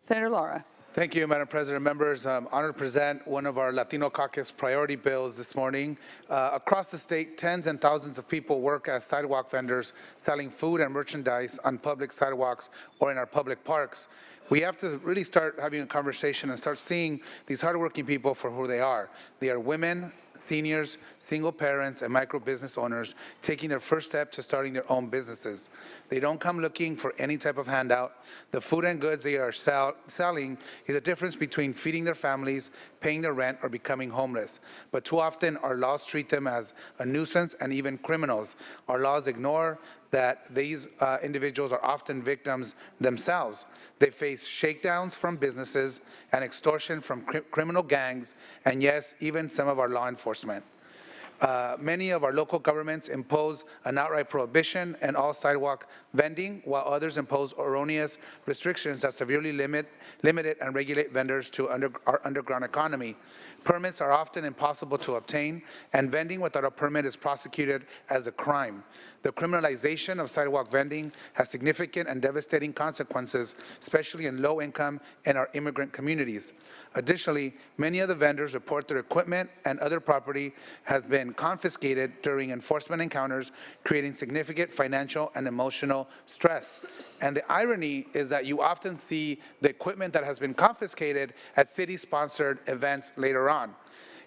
Senator Lara. Thank you, Madam President. Members, I'm honored to present one of our Latino caucus priority bills this morning. Across the state, tens and thousands of people work as sidewalk vendors selling food and merchandise on public sidewalks or in our public parks. We have to really start having a conversation and start seeing these hardworking people for who they are. They are women, seniors, single parents, and micro business owners taking their first step to starting their own businesses. They don't come looking for any type of handout. The food and goods they are selling is a difference between feeding their families, paying their rent, or becoming homeless. But too often, our laws treat them as a nuisance and even criminals. Our laws ignore that these individuals are often victims themselves. They face shakedowns from businesses and extortion from criminal gangs, and yes, even some of our law enforcement. Many of our local governments impose an outright prohibition and all sidewalk vending, while others impose erroneous restrictions that severely limit and regulate vendors to our underground economy. Permits are often impossible to obtain, and vending without a permit is prosecuted as a crime. The criminalization of sidewalk vending has significant and devastating consequences, especially in low-income and our immigrant communities. Additionally, many of the vendors report their equipment and other property has been confiscated during enforcement encounters, creating significant financial and emotional stress. And the irony is that you often see the equipment that has been confiscated at city-sponsored events later on.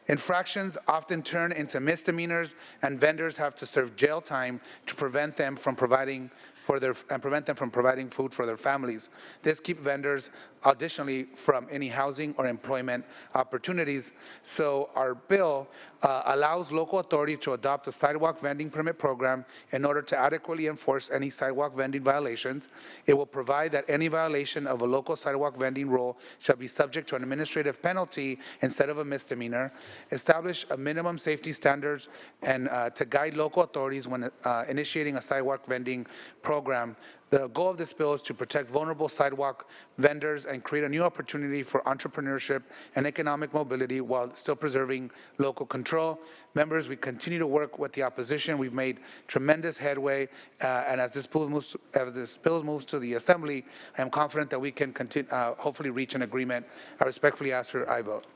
Infractions often turn into misdemeanors, and vendors have to serve jail time to prevent them from providing food for their families. This keeps vendors additionally from any housing or employment opportunities. So our bill allows local authority to adopt a sidewalk vending permit program in order to adequately enforce any sidewalk vending violations. It will provide that any violation of a local sidewalk vending rule shall be subject to an administrative penalty instead of a misdemeanor, establish a minimum safety standards, and to guide local authorities when initiating a sidewalk vending program. The goal of this bill is to protect vulnerable sidewalk vendors and create a new opportunity for entrepreneurship and economic mobility while still preserving local control. Members, we continue to work with the opposition. We've made tremendous headway, and as this bill moves to the Assembly, I am confident that we can hopefully reach an agreement. I respectfully ask for aye vote.